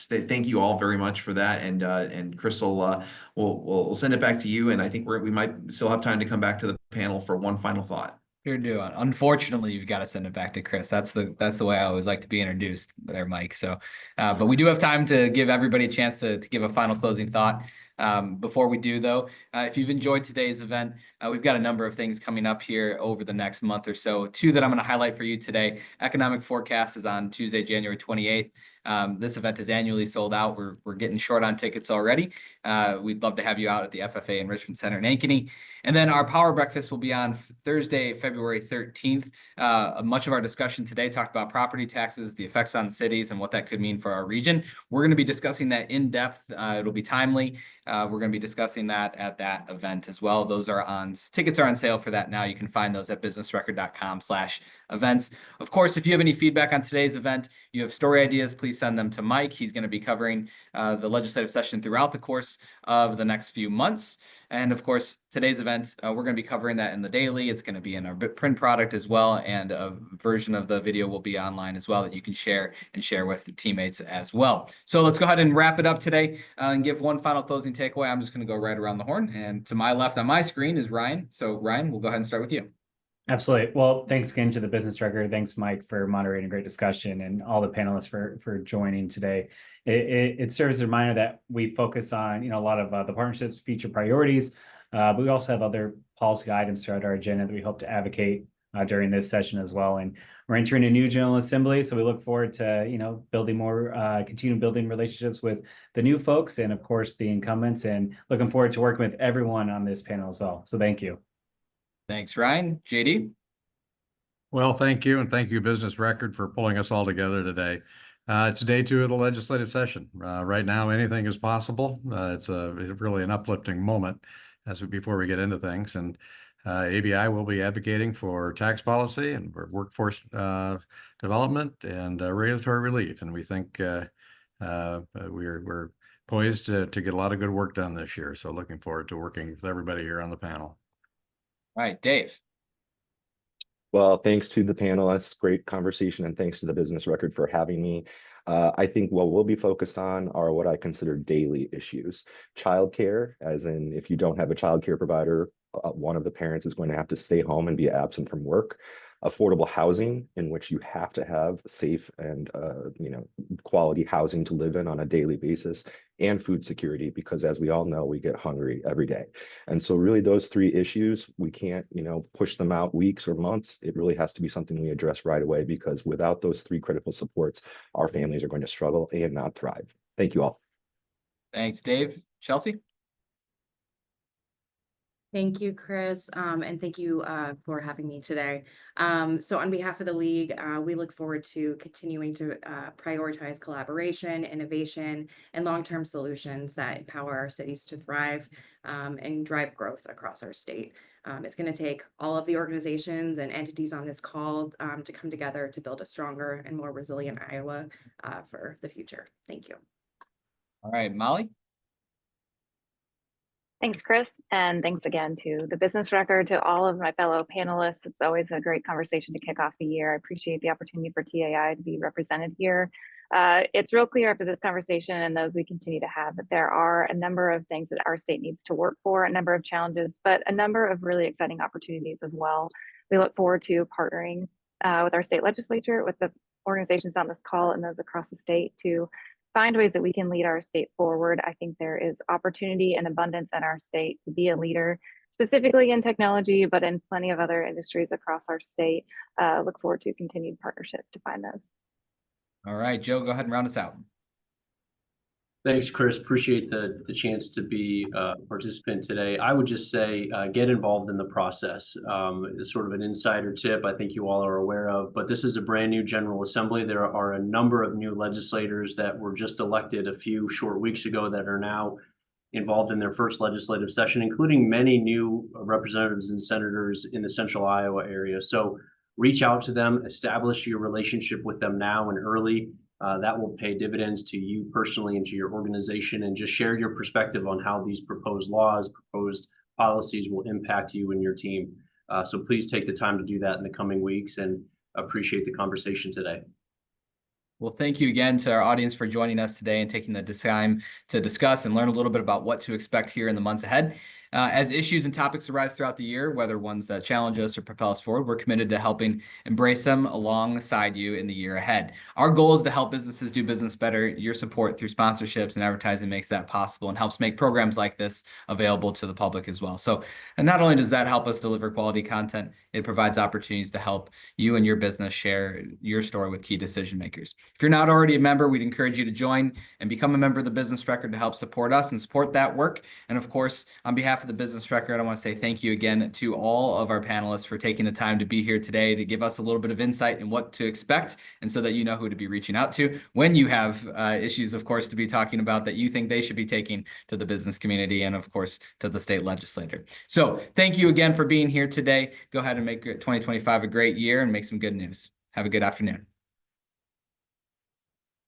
thank you all very much for that. And Chris we'll send it back to you. And I think we might still have time to come back to the panel for one final thought. You're doing. Unfortunately, you've got to send it back to Chris. That's the way I always like to be introduced there, Mike. So, but we do have time to give everybody a chance to give a final closing thought. Before we do, though, if you've enjoyed today's event, we've got a number of things coming up here over the next month or so. Two that I'm going to highlight for you today. Economic Forecast is on Tuesday, January 28th. This event is annually sold out. We're getting short on tickets already. We'd love to have you out at the FFA Enrichment Center in Ankeny. And then our Power Breakfast will be on Thursday, February 13th. Much of our discussion today talked about property taxes, the effects on cities, and what that could mean for our region. We're going to be discussing that in depth. It'll be timely. We're going to be discussing that at that event as well. Tickets are on sale for that now. You can find those at businessrecord.com/events. Of course, if you have any feedback on today's event, you have story ideas, please send them to Mike. He's going to be covering the legislative session throughout the course of the next few months. And of course, today's event, we're going to be covering that in the daily. It's going to be in our print product as well. And a version of the video will be online as well that you can share with the teammates as well. So let's go ahead and wrap it up today and give one final closing takeaway. I'm just going to go right around the horn. And to my left on my screen is Ryan. So Ryan, we'll go ahead and start with you. Absolutely. Well, thanks again to the Business Record. Thanks, Mike, for moderating a great discussion, and all the panelists for joining today. It serves as a reminder that we focus on a lot of the partnership's feature priorities, but we also have other policy items throughout our agenda that we hope to advocate during this session as well. And we're entering a new General Assembly, so we look forward to building more, continue building relationships with the new folks and of course the incumbents, and looking forward to working with everyone on this panel as well. So thank you. Thanks, Ryan. JD? Well, thank you. And thank you, Business Record, for pulling us all together today. It's day 2 of the legislative session. Right now, anything is possible. It's really an uplifting moment before we get into things. And ABI will be advocating for tax policy and for workforce development and regulatory relief. And we think we're poised to get a lot of good work done this year. So looking forward to working with everybody here on the panel. All right, Dave. Well, thanks to the panelists, great conversation, and thanks to the Business Record for having me. I think what we'll be focused on are what I consider daily issues. Childcare, as in if you don't have a childcare provider, one of the parents is going to have to stay home and be absent from work. affordable housing, in which you have to have safe and quality housing to live in on a daily basis, and food security, because as we all know, we get hungry every day. And so really those three issues, we can't, push them out weeks or months. It really has to be something we address right away, because without those three critical supports, our families are going to struggle and not thrive. Thank you all. Thanks, Dave. Chelsea? Thank you, Chris, and thank you for having me today. So on behalf of the league, we look forward to continuing to prioritize collaboration, innovation, and long-term solutions that empower our cities to thrive and drive growth across our state. It's going to take all of the organizations and entities on this call to come together to build a stronger and more resilient Iowa for the future. Thank you. All right, Mollie? Thanks, Chris, and thanks again to the Business Record, to all of my fellow panelists. It's always a great conversation to kick off the year. I appreciate the opportunity for TAI to be represented here. It's real clear after this conversation and those we continue to have that there are a number of things that our state needs to work for, a number of challenges, but a number of really exciting opportunities as well. We look forward to partnering with our state legislature, with the organizations on this call and those across the state to find ways that we can lead our state forward. I think there is opportunity and abundance in our state to be a leader, specifically in technology, but in plenty of other industries across our state. Look forward to continued partnership to find those. All right, Joe, go ahead and round us out. Thanks, Chris. Appreciate the chance to be a participant today. I would just say get involved in the process. It's sort of an insider tip I think you all are aware of, but this is a brand new General Assembly. There are a number of new legislators that were just elected a few short weeks ago that are now involved in their first legislative session, including many new representatives and senators in the central Iowa area. So reach out to them, establish your relationship with them now and early. That will pay dividends to you personally and to your organization, and just share your perspective on how these proposed laws, proposed policies will impact you and your team. So please take the time to do that in the coming weeks, and appreciate the conversation today. Well, thank you again to our audience for joining us today and taking the time to discuss and learn a little bit about what to expect here in the months ahead. As issues and topics arise throughout the year, whether ones that challenge us or propel us forward, we're committed to helping embrace them alongside you in the year ahead. Our goal is to help businesses do business better. Your support through sponsorships and advertising makes that possible and helps make programs like this available to the public as well. So, and not only does that help us deliver quality content, it provides opportunities to help you and your business share your story with key decision makers. If you're not already a member, we'd encourage you to join and become a member of the Business Record to help support us and support that work. And of course, on behalf of the Business Record, I want to say thank you again to all of our panelists for taking the time to be here today to give us a little bit of insight in what to expect, and so that you know who to be reaching out to when you have issues, of course, to be talking about that you think they should be taking to the business community and, of course, to the state legislator. So thank you again for being here today. Go ahead and make 2025 a great year and make some good news. Have a good afternoon.